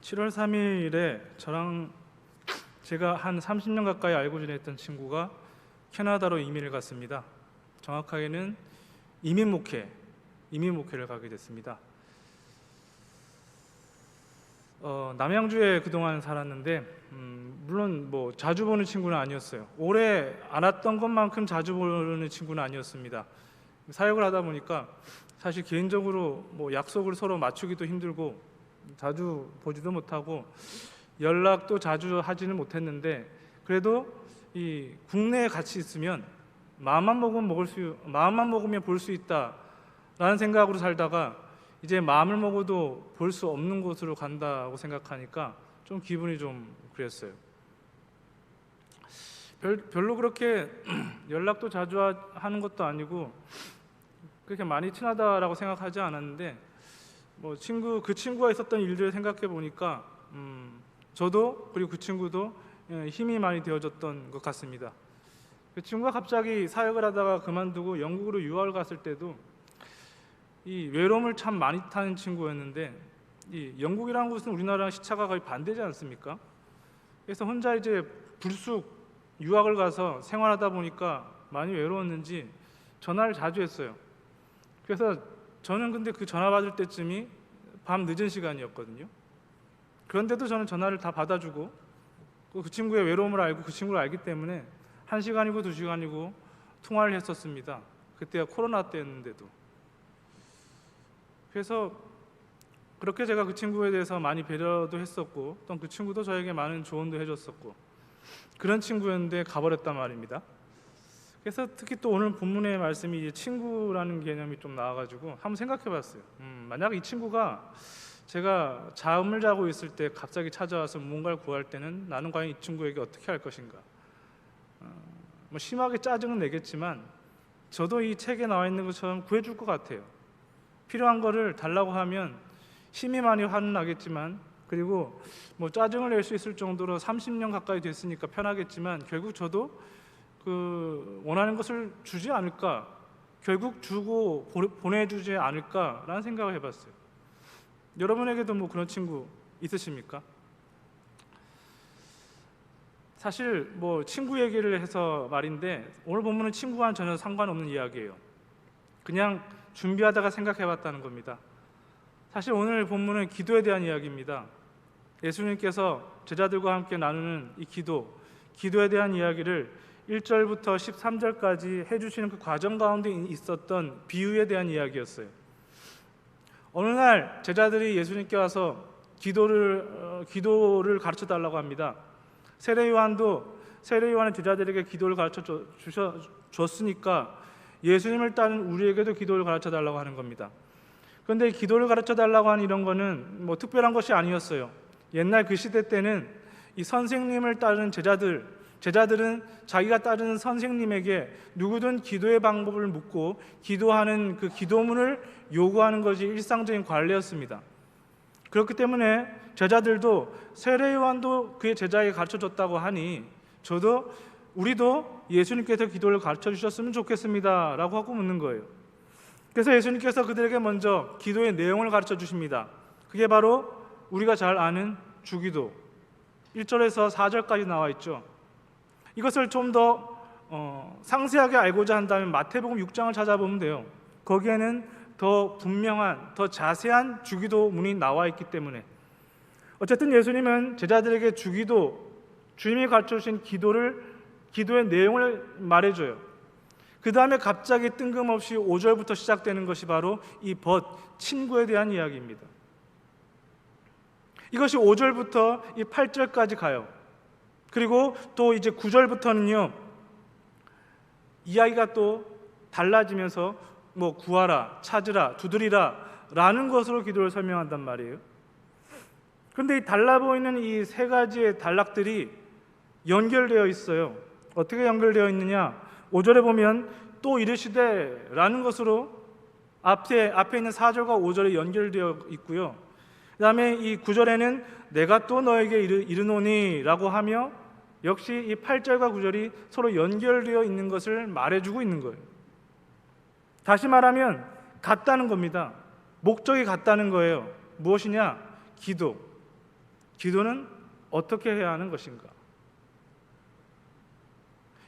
7월 3일에 제가 한 30년 가까이 알고 지냈던 친구가 캐나다로 이민을 갔습니다. 정확하게는 이민 목회를 가게 됐습니다. 남양주에 그동안 살았는데 물론 자주 보는 친구는 아니었어요. 오래 안 왔던 것만큼 자주 보는 친구는 아니었습니다. 사역을 하다 보니까 사실 개인적으로 약속을 서로 맞추기도 힘들고 자주 보지도 못하고 연락도 자주 하지는 못했는데, 그래도 이 국내에 같이 있으면 마음만 먹으면 볼 수 있다라는 생각으로 살다가 이제 마음을 먹어도 볼 수 없는 곳으로 간다고 생각하니까 좀 기분이 좀 그랬어요. 별로 그렇게 연락도 자주 하는 것도 아니고 그렇게 많이 친하다라고 생각하지 않았는데, 그 친구가 있었던 일들을 생각해 보니까 저도 그리고 그 친구도 힘이 많이 되어졌던 것 같습니다. 그 친구가 갑자기 사역을 하다가 그만두고 영국으로 유학을 갔을 때도 이 외로움을 참 많이 타는 친구였는데, 이 영국이라는 곳은 우리나라랑 시차가 거의 반대지 않습니까? 그래서 혼자 이제 불쑥 유학을 가서 생활하다 보니까 많이 외로웠는지 전화를 자주 했어요. 그래서 저는 근데 그 전화 받을 때쯤이 밤 늦은 시간이었거든요. 그런데도 저는 전화를 다 받아주고 그 친구의 외로움을 알고 그 친구를 알기 때문에 1시간이고 2시간이고 통화를 했었습니다. 그때가 코로나 때였는데도. 그래서 그렇게 제가 그 친구에 대해서 많이 배려도 했었고, 또 그 친구도 저에게 많은 조언도 해줬었고, 그런 친구였는데 가버렸단 말입니다. 그래서 특히 또 오늘 본문의 말씀이 친구라는 개념이 좀 나와가지고 한번 생각해봤어요. 만약 이 친구가 제가 잠을 자고 있을 때 갑자기 찾아와서 뭔가를 구할 때는 나는 과연 이 친구에게 어떻게 할 것인가. 심하게 짜증은 내겠지만 저도 이 책에 나와 있는 것처럼 구해줄 것 같아요. 필요한 거를 달라고 하면 힘이 많이 화는 나겠지만, 그리고 짜증을 낼 수 있을 정도로 30년 가까이 됐으니까 편하겠지만, 결국 저도 그 원하는 것을 주지 않을까, 결국 주고 보내주지 않을까라는 생각을 해봤어요. 여러분에게도 그런 친구 있으십니까? 사실 친구 얘기를 해서 말인데, 오늘 본문은 친구와는 전혀 상관없는 이야기예요. 그냥 준비하다가 생각해봤다는 겁니다. 사실 오늘 본문은 기도에 대한 이야기입니다. 예수님께서 제자들과 함께 나누는 이 기도에 대한 이야기를 1절부터 13절까지 해주시는 그 과정 가운데 있었던 비유에 대한 이야기였어요. 어느 날 제자들이 예수님께 와서 기도를 가르쳐 달라고 합니다. 세례 요한은 제자들에게 기도를 가르쳐 줬으니까 예수님을 따른 우리에게도 기도를 가르쳐 달라고 하는 겁니다. 그런데 기도를 가르쳐 달라고 하는 이런 거는 특별한 것이 아니었어요. 옛날 그 시대 때는 이 선생님을 따르는 제자들은 자기가 따르는 선생님에게 누구든 기도의 방법을 묻고 기도하는 그 기도문을 요구하는 것이 일상적인 관례였습니다. 그렇기 때문에 제자들도 세례 요한도 그의 제자에게 가르쳐줬다고 하니 우리도 예수님께서 기도를 가르쳐 주셨으면 좋겠습니다 라고 하고 묻는 거예요. 그래서 예수님께서 그들에게 먼저 기도의 내용을 가르쳐 주십니다. 그게 바로 우리가 잘 아는 주기도, 1절에서 4절까지 나와 있죠. 이것을 좀 더 상세하게 알고자 한다면 마태복음 6장을 찾아보면 돼요. 거기에는 더 분명한, 더 자세한 주기도문이 나와 있기 때문에. 어쨌든 예수님은 제자들에게 주님이 가르쳐주신 기도의 내용을 말해줘요. 그 다음에 갑자기 뜬금없이 5절부터 시작되는 것이 바로 이 친구에 대한 이야기입니다. 이것이 5절부터 이 8절까지 가요. 그리고 또 이제 9절부터는요, 이야기가 또 달라지면서 구하라, 찾으라, 두드리라 라는 것으로 기도를 설명한단 말이에요. 그런데 이 달라 보이는 이 세 가지의 단락들이 연결되어 있어요. 어떻게 연결되어 있느냐? 5절에 보면 또 이르시되 라는 것으로 앞에 있는 4절과 5절이 연결되어 있고요. 그 다음에 이 9절에는 내가 또 너에게 이르노니 라고 하며, 역시 이 8절과 9절이 서로 연결되어 있는 것을 말해주고 있는 거예요. 다시 말하면 같다는 겁니다. 목적이 같다는 거예요. 무엇이냐? 기도. 기도는 어떻게 해야 하는 것인가?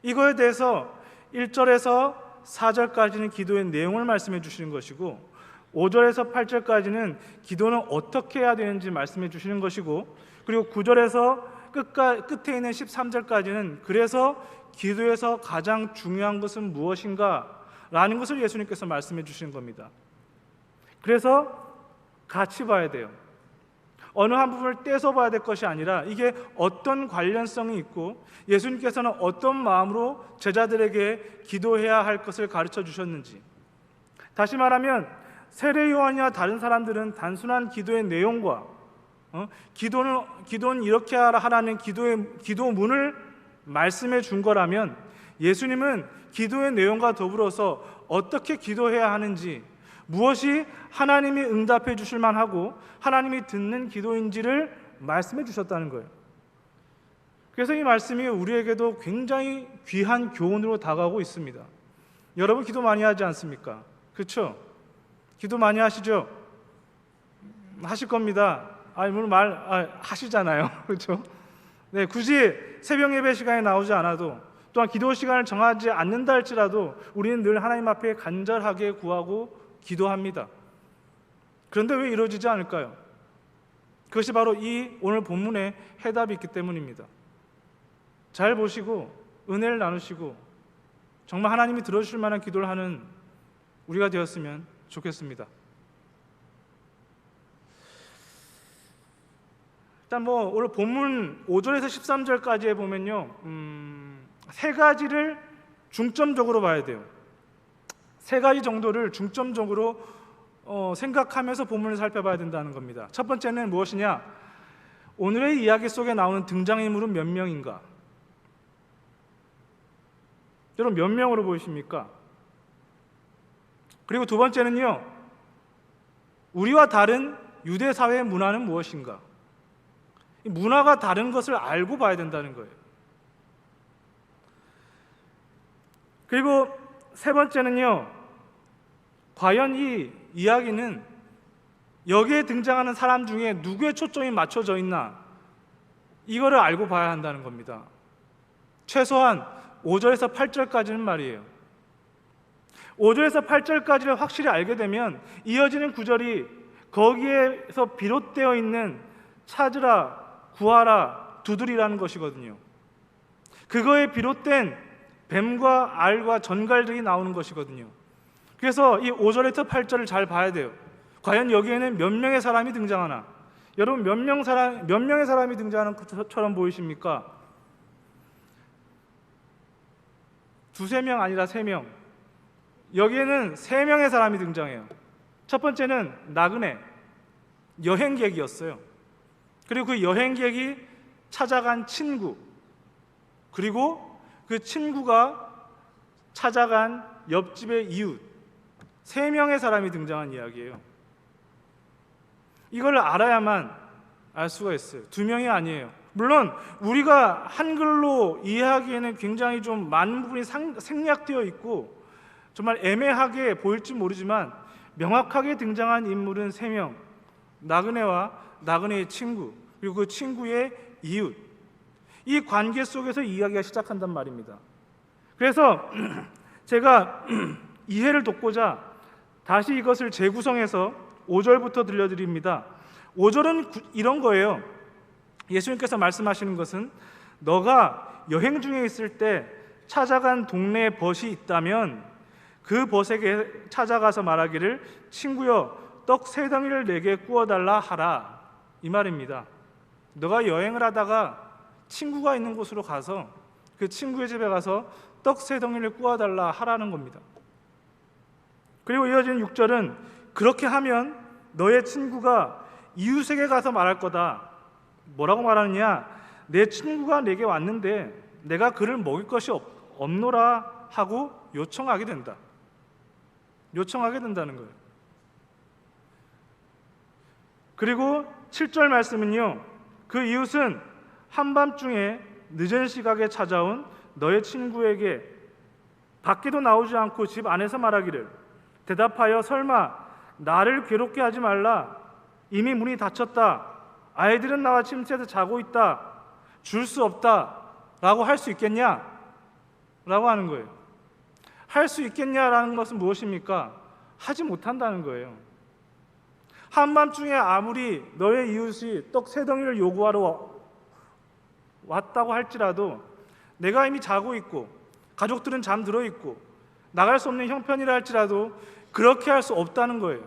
이거에 대해서 1절에서 4절까지는 기도의 내용을 말씀해 주시는 것이고 5절에서 8절까지는 기도는 어떻게 해야 되는지 말씀해 주시는 것이고 그리고 9절에서 끝에 있는 13절까지는 그래서 기도에서 가장 중요한 것은 무엇인가? 라는 것을 예수님께서 말씀해 주시는 겁니다. 그래서 같이 봐야 돼요. 어느 한 부분을 떼서 봐야 될 것이 아니라 이게 어떤 관련성이 있고 예수님께서는 어떤 마음으로 제자들에게 기도해야 할 것을 가르쳐 주셨는지, 다시 말하면 세례 요한이나 다른 사람들은 단순한 기도의 내용과 기도는 이렇게 하라는 기도문을 말씀해 준 거라면 예수님은 기도의 내용과 더불어서 어떻게 기도해야 하는지, 무엇이 하나님이 응답해 주실 만하고 하나님이 듣는 기도인지를 말씀해 주셨다는 거예요. 그래서 이 말씀이 우리에게도 굉장히 귀한 교훈으로 다가오고 있습니다. 여러분 기도 많이 하지 않습니까? 그렇죠? 기도 많이 하시죠? 하실 겁니다. 물론 하시잖아요. 그렇죠? 네, 굳이 새벽 예배 시간에 나오지 않아도 또한 기도 시간을 정하지 않는다 할지라도 우리는 늘 하나님 앞에 간절하게 구하고 기도합니다. 그런데 왜 이루어지지 않을까요? 그것이 바로 이 오늘 본문의 해답이 있기 때문입니다. 잘 보시고 은혜를 나누시고 정말 하나님이 들어주실 만한 기도를 하는 우리가 되었으면 좋겠습니다. 일단 오늘 본문 5절에서 13절까지에 보면요, 세 가지를 중점적으로 봐야 돼요. 세 가지 정도를 중점적으로 생각하면서 본문을 살펴봐야 된다는 겁니다. 첫 번째는 무엇이냐? 오늘의 이야기 속에 나오는 등장인물은 몇 명인가? 여러분 몇 명으로 보이십니까? 그리고 두 번째는요, 우리와 다른 유대 사회의 문화는 무엇인가? 이 문화가 다른 것을 알고 봐야 된다는 거예요. 그리고 세 번째는요, 과연 이 이야기는 여기에 등장하는 사람 중에 누구의 초점이 맞춰져 있나, 이거를 알고 봐야 한다는 겁니다. 최소한 5절에서 8절까지는 말이에요. 5절에서 8절까지를 확실히 알게 되면 이어지는 구절이 거기에서 비롯되어 있는 찾으라, 구하라, 두드리라는 것이거든요. 그거에 비롯된 뱀과 알과 전갈들이 나오는 것이거든요. 그래서 이 5절에서 8절을 잘 봐야 돼요. 과연 여기에는 몇 명의 사람이 등장하나? 여러분 몇 명의 사람이 등장하는 것처럼 보이십니까? 두세 명 아니라 세 명. 여기에는 세 명의 사람이 등장해요. 첫 번째는 나그네, 여행객이었어요. 그리고 그 여행객이 찾아간 친구, 그리고 그 친구가 찾아간 옆집의 이웃, 세 명의 사람이 등장한 이야기예요. 이걸 알아야만 알 수가 있어요. 두 명이 아니에요. 물론 우리가 한글로 이해하기에는 굉장히 좀 많은 부분이 생략되어 있고 정말 애매하게 보일지 모르지만 명확하게 등장한 인물은 세 명, 나그네와 나그네의 친구, 그리고 그 친구의 이웃, 이 관계 속에서 이야기가 시작한단 말입니다. 그래서 제가 이해를 돕고자 다시 이것을 재구성해서 5절부터 들려드립니다. 5절은 이런 거예요. 예수님께서 말씀하시는 것은 너가 여행 중에 있을 때 찾아간 동네에 벗이 있다면 그 벗에게 찾아가서 말하기를 친구여 떡 세 덩이를 내게 구워달라 하라, 이 말입니다. 너가 여행을 하다가 친구가 있는 곳으로 가서 그 친구의 집에 가서 떡 세 덩이를 구워달라 하라는 겁니다. 그리고 이어지는 6절은 그렇게 하면 너의 친구가 이웃에게 가서 말할 거다. 뭐라고 말하느냐? 내 친구가 내게 왔는데 내가 그를 먹일 것이 없노라 하고 요청하게 된다. 요청하게 된다는 거예요. 그리고 7절 말씀은요, 그 이웃은 한밤중에 늦은 시각에 찾아온 너의 친구에게 밖에도 나오지 않고 집 안에서 말하기를 대답하여 설마 나를 괴롭게 하지 말라, 이미 문이 닫혔다 아이들은 나와 침대에서 자고 있다, 줄 수 없다 라고 할 수 있겠냐? 라고 하는 거예요. 할 수 있겠냐라는 것은 무엇입니까? 하지 못한다는 거예요. 한밤중에 아무리 너의 이웃이 떡 3덩이를 요구하러 왔다고 할지라도 내가 이미 자고 있고 가족들은 잠들어 있고 나갈 수 없는 형편이라 할지라도 그렇게 할 수 없다는 거예요.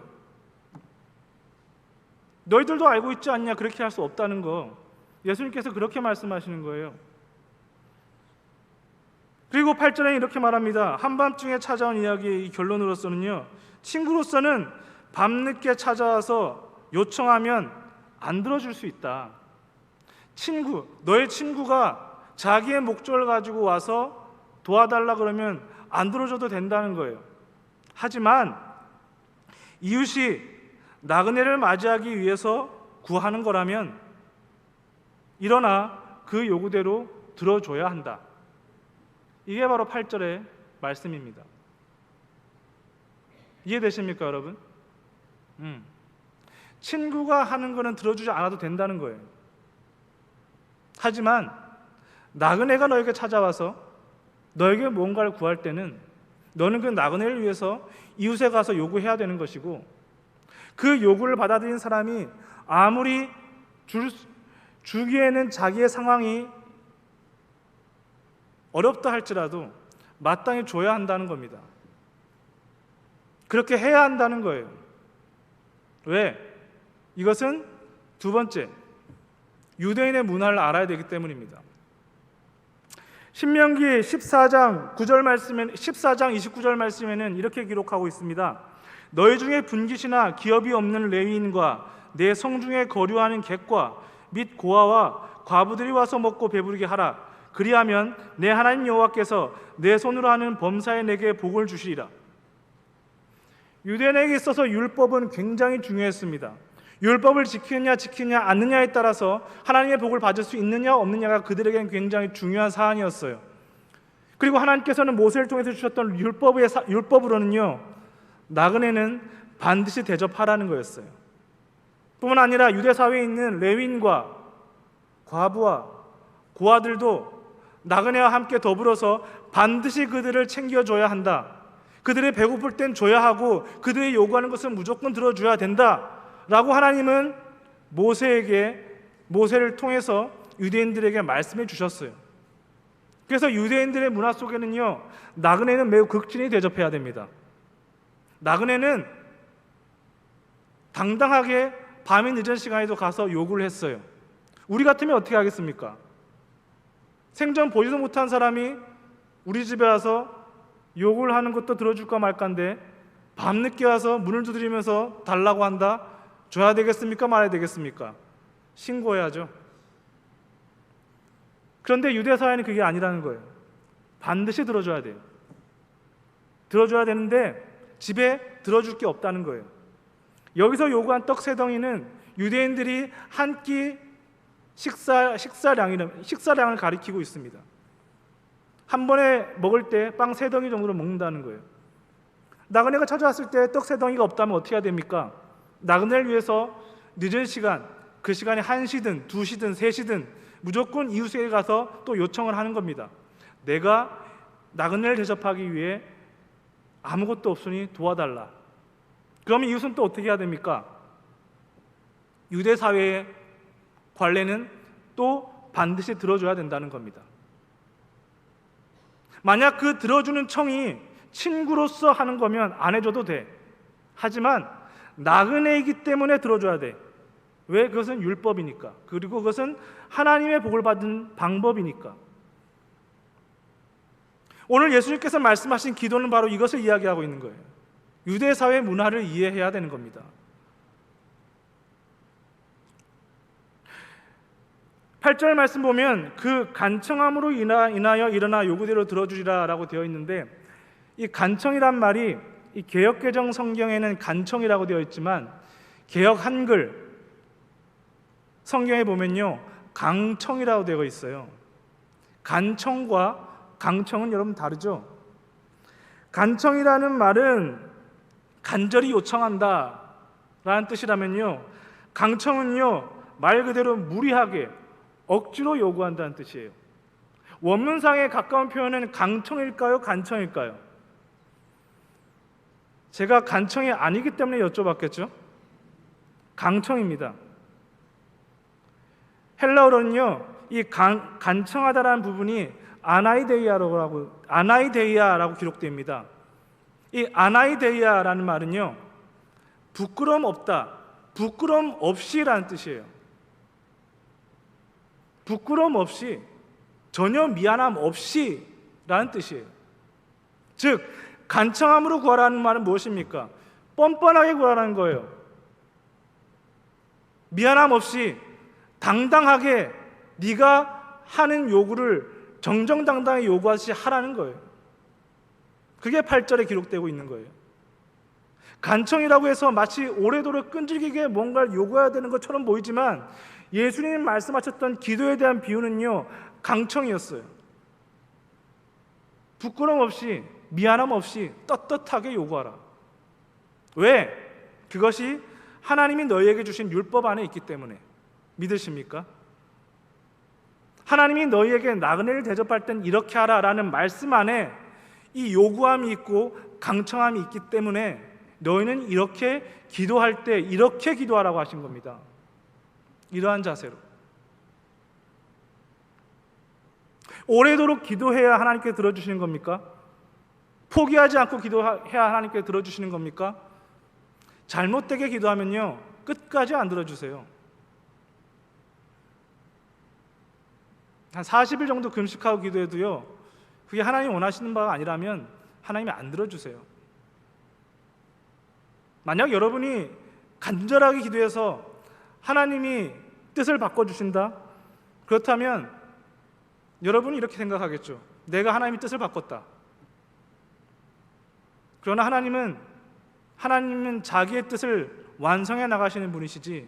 너희들도 알고 있지 않냐? 그렇게 할 수 없다는 거. 예수님께서 그렇게 말씀하시는 거예요. 그리고 8절에 이렇게 말합니다. 한밤중에 찾아온 이야기의 결론으로서는요, 친구로서는 밤늦게 찾아와서 요청하면 안 들어줄 수 있다. 너의 친구가 자기의 목적을 가지고 와서 도와달라 그러면 안 들어줘도 된다는 거예요. 하지만 이웃이 나그네를 맞이하기 위해서 구하는 거라면 일어나 그 요구대로 들어줘야 한다. 이게 바로 8절의 말씀입니다. 이해되십니까, 여러분? 친구가 하는 거는 들어주지 않아도 된다는 거예요. 하지만 나그네가 너에게 찾아와서 너에게 뭔가를 구할 때는 너는 그 나그네를 위해서 이웃에 가서 요구해야 되는 것이고, 그 요구를 받아들인 사람이 아무리 주기에는 자기의 상황이 어렵다 할지라도 마땅히 줘야 한다는 겁니다. 그렇게 해야 한다는 거예요. 왜? 이것은 두 번째, 유대인의 문화를 알아야 되기 때문입니다. 신명기 14장 29절 말씀에는 이렇게 기록하고 있습니다. 너희 중에 분깃이나 기업이 없는 레위인과 내 성중에 거류하는 객과 및 고아와 과부들이 와서 먹고 배부르게 하라. 그리하면 내 하나님 여호와께서 내 손으로 하는 범사에 내게 복을 주시리라. 유대인에게 있어서 율법은 굉장히 중요했습니다. 율법을 지키느냐 않느냐에 따라서 하나님의 복을 받을 수 있느냐 없느냐가 그들에게는 굉장히 중요한 사안이었어요. 그리고 하나님께서는 모세를 통해서 주셨던 율법으로는요, 나그네는 반드시 대접하라는 거였어요. 뿐만 아니라 유대 사회에 있는 레위인과 과부와 고아들도 나그네와 함께 더불어서 반드시 그들을 챙겨줘야 한다. 그들이 배고플 땐 줘야 하고 그들이 요구하는 것은 무조건 들어줘야 된다 라고 하나님은 모세를 통해서 유대인들에게 말씀해 주셨어요. 그래서 유대인들의 문화 속에는요, 나그네는 매우 극진히 대접해야 됩니다. 나그네는 당당하게 밤이 늦은 시간에도 가서 요구를 했어요. 우리 같으면 어떻게 하겠습니까? 생전 보지도 못한 사람이 우리 집에 와서 요구를 하는 것도 들어줄까 말까인데 밤늦게 와서 문을 두드리면서 달라고 한다? 줘야 되겠습니까? 말아야 되겠습니까? 신고해야죠. 그런데 유대 사회는 그게 아니라는 거예요. 반드시 들어줘야 돼요. 들어줘야 되는데 집에 들어줄 게 없다는 거예요. 여기서 요구한 떡 3덩이는 유대인들이 한 끼 식사량을 가리키고 있습니다. 한 번에 먹을 때 빵 3덩이 정도로 먹는다는 거예요. 나그네가 찾아왔을 때 떡 3덩이가 없다면 어떻게 해야 됩니까? 나그네를 위해서 늦은 시간, 그 시간이 1시든 2시든 3시든 무조건 이웃에게 가서 또 요청을 하는 겁니다. 내가 나그네를 대접하기 위해 아무것도 없으니 도와달라. 그러면 이웃은 또 어떻게 해야 됩니까? 유대 사회의 관례는 또 반드시 들어줘야 된다는 겁니다. 만약 그 들어주는 청이 친구로서 하는 거면 안 해줘도 돼. 하지만 나그네이기 때문에 들어줘야 돼. 왜? 그것은 율법이니까. 그리고 그것은 하나님의 복을 받은 방법이니까. 오늘 예수님께서 말씀하신 기도는 바로 이것을 이야기하고 있는 거예요. 유대 사회 문화를 이해해야 되는 겁니다. 8절 말씀 보면 그 간청함으로 인하여 일어나 요구대로 들어주리라 라고 되어 있는데, 이 간청이란 말이 이 개역개정 성경에는 간청이라고 되어 있지만 개역 한글 성경에 보면요, 강청이라고 되어 있어요. 간청과 강청은 여러분 다르죠? 간청이라는 말은 간절히 요청한다 라는 뜻이라면요, 강청은요, 말 그대로 무리하게 억지로 요구한다는 뜻이에요. 원문상에 가까운 표현은 강청일까요? 간청일까요? 제가 간청이 아니기 때문에 여쭤봤겠죠? 강청입니다. 헬라어로는요, 이 간청하다라는 부분이 아나이데이아라고 기록됩니다. 이 아나이데이아라는 말은요, 부끄럼 없다, 부끄럼 없이라는 뜻이에요. 부끄럼 없이, 전혀 미안함 없이라는 뜻이에요. 즉 간청함으로 구하라는 말은 무엇입니까? 뻔뻔하게 구하라는 거예요. 미안함 없이 당당하게 네가 하는 요구를 정정당당히 요구하듯이 하라는 거예요. 그게 8절에 기록되고 있는 거예요. 간청이라고 해서 마치 오래도록 끈질기게 뭔가를 요구해야 되는 것처럼 보이지만 예수님이 말씀하셨던 기도에 대한 비유는요, 강청이었어요. 부끄럼 없이, 미안함 없이 떳떳하게 요구하라. 왜? 그것이 하나님이 너희에게 주신 율법 안에 있기 때문에. 믿으십니까? 하나님이 너희에게 나그네를 대접할 땐 이렇게 하라라는 말씀 안에 이 요구함이 있고 강청함이 있기 때문에 너희는 이렇게 기도할 때 이렇게 기도하라고 하신 겁니다. 이러한 자세로. 오래도록 기도해야 하나님께 들어주시는 겁니까? 포기하지 않고 기도해야 하나님께 들어주시는 겁니까? 잘못되게 기도하면요, 끝까지 안 들어주세요. 한 40일 정도 금식하고 기도해도요, 그게 하나님 원하시는 바가 아니라면 하나님이 안 들어주세요. 만약 여러분이 간절하게 기도해서 하나님이 뜻을 바꿔주신다? 그렇다면 여러분이 이렇게 생각하겠죠. 내가 하나님의 뜻을 바꿨다. 그러나 하나님은 자기의 뜻을 완성해 나가시는 분이시지,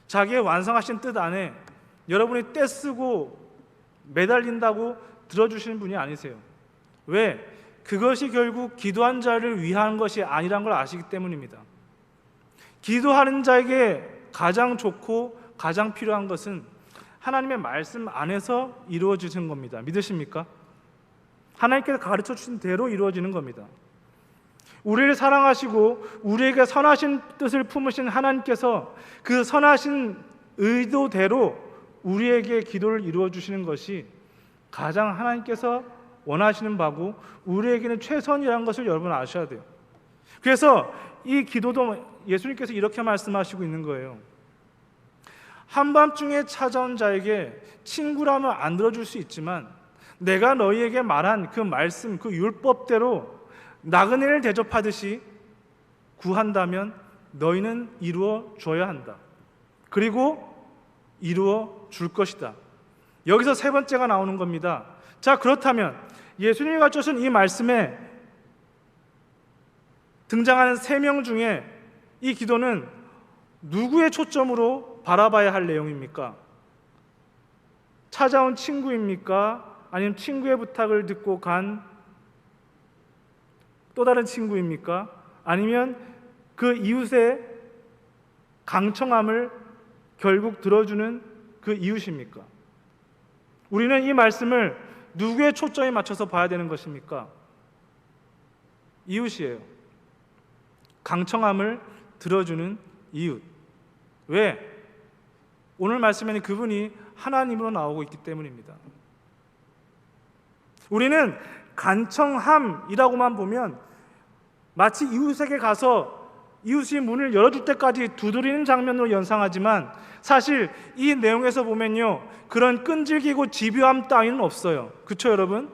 자기의 완성하신 뜻 안에 여러분이 떼쓰고 매달린다고 들어주시는 분이 아니세요. 왜? 그것이 결국 기도한 자를 위한 것이 아니란 걸 아시기 때문입니다. 기도하는 자에게 가장 좋고 가장 필요한 것은 하나님의 말씀 안에서 이루어지는 겁니다. 믿으십니까? 하나님께서 가르쳐 주신 대로 이루어지는 겁니다. 우리를 사랑하시고 우리에게 선하신 뜻을 품으신 하나님께서 그 선하신 의도대로 우리에게 기도를 이루어 주시는 것이 가장 하나님께서 원하시는 바고 우리에게는 최선이라는 것을 여러분 아셔야 돼요. 그래서 이 기도도 예수님께서 이렇게 말씀하시고 있는 거예요. 한밤중에 찾아온 자에게 친구라면 안 들어줄 수 있지만 내가 너희에게 말한 그 말씀, 그 율법대로 나그네를 대접하듯이 구한다면 너희는 이루어 줘야 한다. 그리고 이루어 줄 것이다. 여기서 세 번째가 나오는 겁니다. 자, 그렇다면 예수님이 가르쳐주신 이 말씀에 등장하는 3명 중에 이 기도는 누구의 초점으로 바라봐야 할 내용입니까? 찾아온 친구입니까? 아니면 친구의 부탁을 듣고 간 또 다른 친구입니까? 아니면 그 이웃의 강청함을 결국 들어주는 그 이웃입니까? 우리는 이 말씀을 누구의 초점에 맞춰서 봐야 되는 것입니까? 이웃이에요. 강청함을 들어주는 이웃. 왜? 오늘 말씀에는 그분이 하나님으로 나오고 있기 때문입니다. 우리는 간청함이라고만 보면 마치 이웃에게 가서 이웃이 문을 열어줄 때까지 두드리는 장면으로 연상하지만 사실 이 내용에서 보면요, 그런 끈질기고 집요함 따위는 없어요. 그렇죠, 여러분?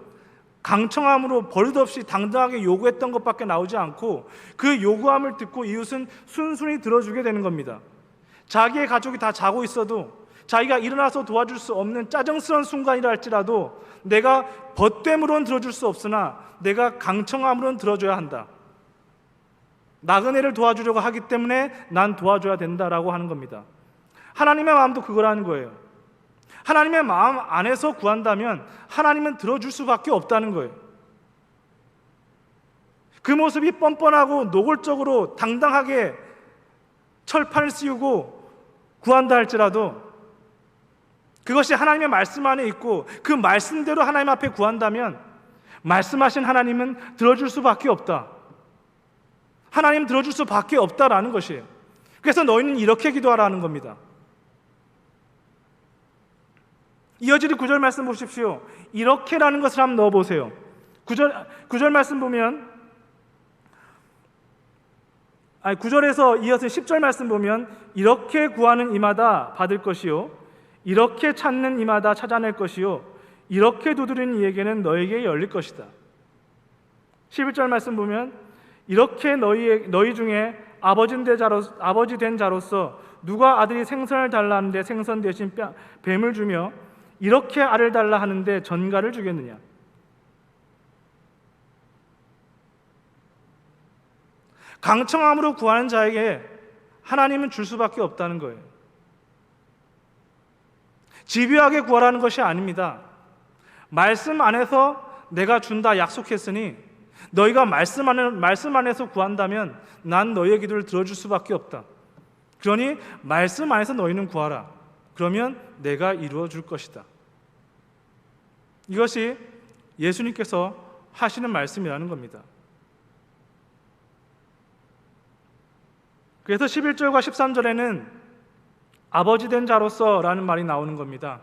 강청함으로 버릇없이 당당하게 요구했던 것밖에 나오지 않고 그 요구함을 듣고 이웃은 순순히 들어주게 되는 겁니다. 자기의 가족이 다 자고 있어도 자기가 일어나서 도와줄 수 없는 짜증스러운 순간이라 할지라도 내가 벗됨으로는 들어줄 수 없으나 내가 강청함으로는 들어줘야 한다. 나그네를 도와주려고 하기 때문에 난 도와줘야 된다라고 하는 겁니다. 하나님의 마음도 그거라는 거예요. 하나님의 마음 안에서 구한다면 하나님은 들어줄 수밖에 없다는 거예요. 그 모습이 뻔뻔하고 노골적으로 당당하게 철판을 씌우고 구한다 할지라도 그것이 하나님의 말씀 안에 있고 그 말씀대로 하나님 앞에 구한다면 말씀하신 하나님은 들어줄 수밖에 없다. 하나님 들어줄 수밖에 없다라는 것이에요. 그래서 너희는 이렇게 기도하라는 겁니다. 이어지는 9절 말씀 보십시오. 이렇게라는 것을 한번 넣어보세요. 9절 말씀 보면 9절에서 이어서 10절 말씀 보면 이렇게 구하는 이마다 받을 것이요 이렇게 찾는 이마다 찾아낼 것이요 이렇게 두드리는 이에게는 너에게 열릴 것이다. 11절 말씀 보면 이렇게 너희 중에 아버지 된 자로서 누가 아들이 생선을 달라 하는데 생선 대신 뱀을 주며 이렇게 알을 달라 하는데 전갈을 주겠느냐. 강청함으로 구하는 자에게 하나님은 줄 수밖에 없다는 거예요. 집요하게 구하라는 것이 아닙니다. 말씀 안에서 내가 준다 약속했으니 너희가 말씀 안에서 구한다면 난 너희의 기도를 들어줄 수밖에 없다. 그러니 말씀 안에서 너희는 구하라. 그러면 내가 이루어 줄 것이다. 이것이 예수님께서 하시는 말씀이라는 겁니다. 그래서 11절과 13절에는 아버지 된 자로서 라는 말이 나오는 겁니다.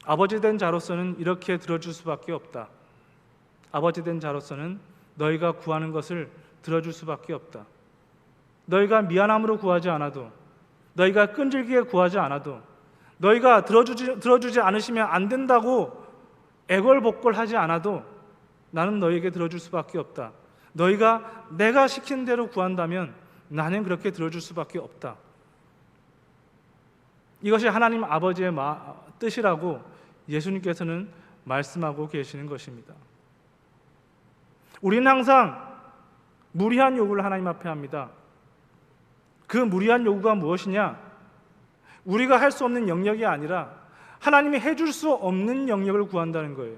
아버지 된 자로서는 이렇게 들어줄 수밖에 없다. 아버지 된 자로서는 너희가 구하는 것을 들어줄 수밖에 없다. 너희가 미안함으로 구하지 않아도, 너희가 끈질기게 구하지 않아도, 너희가 들어주지 않으시면 안 된다고 애걸복걸하지 않아도 나는 너희에게 들어줄 수밖에 없다. 너희가 내가 시킨 대로 구한다면 나는 그렇게 들어줄 수밖에 없다. 이것이 하나님 아버지의 뜻이라고 예수님께서는 말씀하고 계시는 것입니다. 우리는 항상 무리한 요구를 하나님 앞에 합니다. 그 무리한 요구가 무엇이냐? 우리가 할 수 없는 영역이 아니라 하나님이 해줄 수 없는 영역을 구한다는 거예요.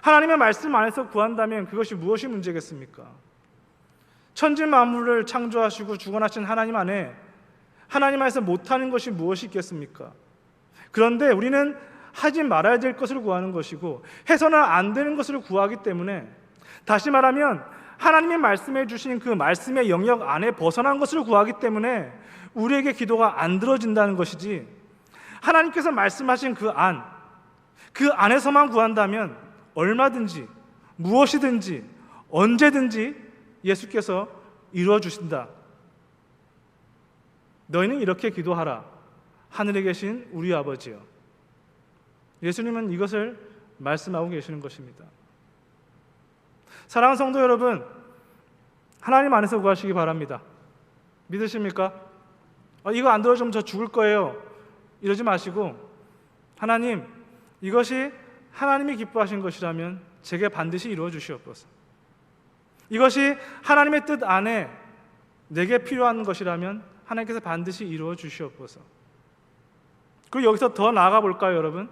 하나님의 말씀 안에서 구한다면 그것이 무엇이 문제겠습니까? 천지 만물을 창조하시고 주관하신 하나님 안에 하나님 안에서 못하는 것이 무엇이 있겠습니까? 그런데 우리는 하지 말아야 될 것을 구하는 것이고 해서는 안 되는 것을 구하기 때문에, 다시 말하면 하나님의 말씀해 주신 그 말씀의 영역 안에 벗어난 것을 구하기 때문에 우리에게 기도가 안 들어진다는 것이지, 하나님께서 말씀하신 그 안에서만 구한다면 얼마든지 무엇이든지 언제든지 예수께서 이루어 주신다. 너희는 이렇게 기도하라. 하늘에 계신 우리 아버지여. 예수님은 이것을 말씀하고 계시는 것입니다. 사랑하는 성도 여러분, 하나님 안에서 구하시기 바랍니다. 믿으십니까? 이거 안 들어주면 저 죽을 거예요. 이러지 마시고, 하나님, 이것이 하나님이 기뻐하신 것이라면 제게 반드시 이루어 주시옵소서. 이것이 하나님의 뜻 안에 내게 필요한 것이라면 하나님께서 반드시 이루어 주시옵소서. 그리고 여기서 더 나아가 볼까요, 여러분?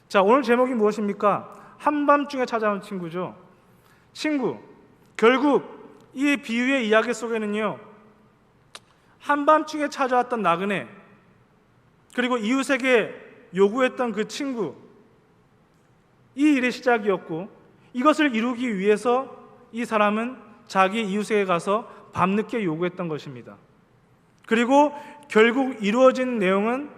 자, 오늘 제목이 무엇입니까? 한밤중에 찾아온 친구죠. 친구. 결국 이 비유의 이야기 속에는요, 한밤중에 찾아왔던 나그네, 그리고 이웃에게 요구했던 그 친구, 이 일의 시작이었고, 이것을 이루기 위해서 이 사람은 자기 이웃에게 가서 밤늦게 요구했던 것입니다. 그리고 결국 이루어진 내용은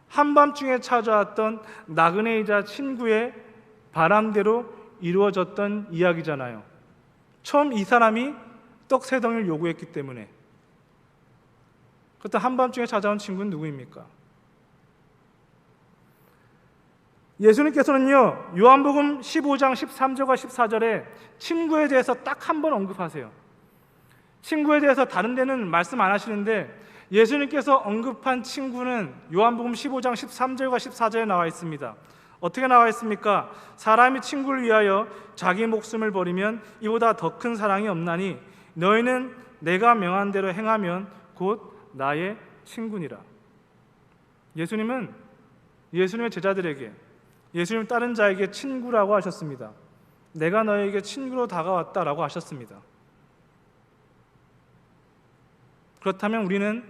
한밤중에 찾아왔던 나그네이자 친구의 바람대로 이루어졌던 이야기잖아요. 처음 이 사람이 떡 3덩이를 요구했기 때문에. 그렇다면 한밤중에 찾아온 친구는 누구입니까? 예수님께서는요, 요한복음 15장 13절과 14절에 친구에 대해서 딱 한 번 언급하세요. 친구에 대해서 다른 데는 말씀 안 하시는데 예수님께서 언급한 친구는 요한복음 15장 13절과 14절에 나와 있습니다. 어떻게 나와 있습니까? 사람이 친구를 위하여 자기 목숨을 버리면 이보다 더 큰 사랑이 없나니 너희는 내가 명한 대로 행하면 곧 나의 친구니라. 예수님은 예수님의 제자들에게, 예수님 다른 자에게 친구라고 하셨습니다. 내가 너에게 친구로 다가왔다라고 하셨습니다. 그렇다면 우리는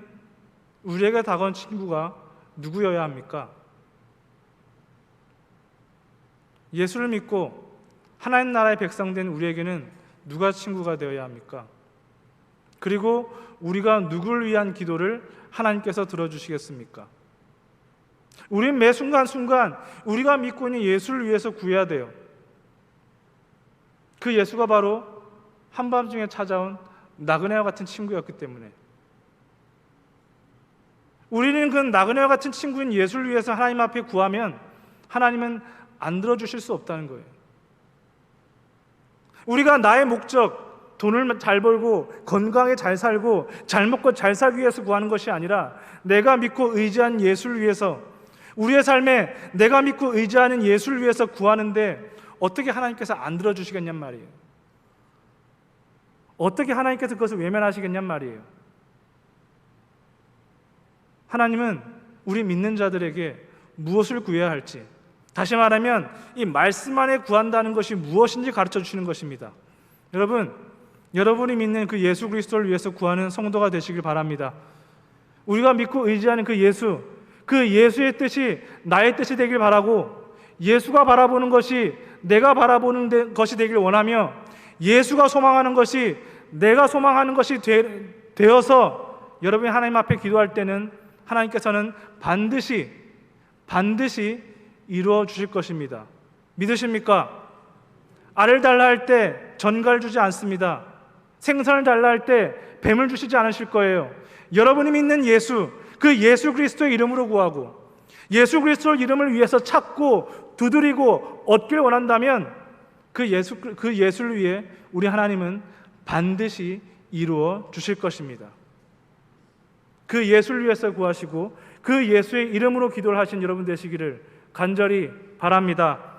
우리에게 다가온 친구가 누구여야 합니까? 예수를 믿고 하나님 나라의 백성 된 우리에게는 누가 친구가 되어야 합니까? 그리고 우리가 누구를 위한 기도를 하나님께서 들어주시겠습니까? 우린 매 순간순간 우리가 믿고 있는 예수를 위해서 구해야 돼요. 그 예수가 바로 한밤중에 찾아온 나그네와 같은 친구였기 때문에 우리는 그 나그네와 같은 친구인 예수를 위해서 하나님 앞에 구하면 하나님은 안 들어주실 수 없다는 거예요. 우리가 나의 목적, 돈을 잘 벌고 건강하게 잘 살고 잘 먹고 잘 살기 위해서 구하는 것이 아니라 내가 믿고 의지한 예수를 위해서, 우리의 삶에 내가 믿고 의지하는 예수를 위해서 구하는데 어떻게 하나님께서 안 들어주시겠냔 말이에요. 어떻게 하나님께서 그것을 외면하시겠냔 말이에요. 하나님은 우리 믿는 자들에게 무엇을 구해야 할지, 다시 말하면 이 말씀 안에 구한다는 것이 무엇인지 가르쳐 주시는 것입니다. 여러분, 여러분이 믿는 그 예수 그리스도를 위해서 구하는 성도가 되시길 바랍니다. 우리가 믿고 의지하는 그 예수, 그 예수의 뜻이 나의 뜻이 되길 바라고, 예수가 바라보는 것이 내가 바라보는 것이 되길 원하며, 예수가 소망하는 것이 내가 소망하는 것이 되어서 여러분이 하나님 앞에 기도할 때는 하나님께서는 반드시 이루어 주실 것입니다. 믿으십니까? 알을 달라 할 때 전갈을 주지 않습니다. 생선을 달라 할 때 뱀을 주시지 않으실 거예요. 여러분이 믿는 예수, 그 예수 그리스도의 이름으로 구하고 예수 그리스도의 이름을 위해서 찾고 두드리고 얻길 원한다면 그 예수를 위해 우리 하나님은 반드시 이루어 주실 것입니다. 그 예수를 위해서 구하시고 그 예수의 이름으로 기도를 하신 여러분 되시기를 간절히 바랍니다.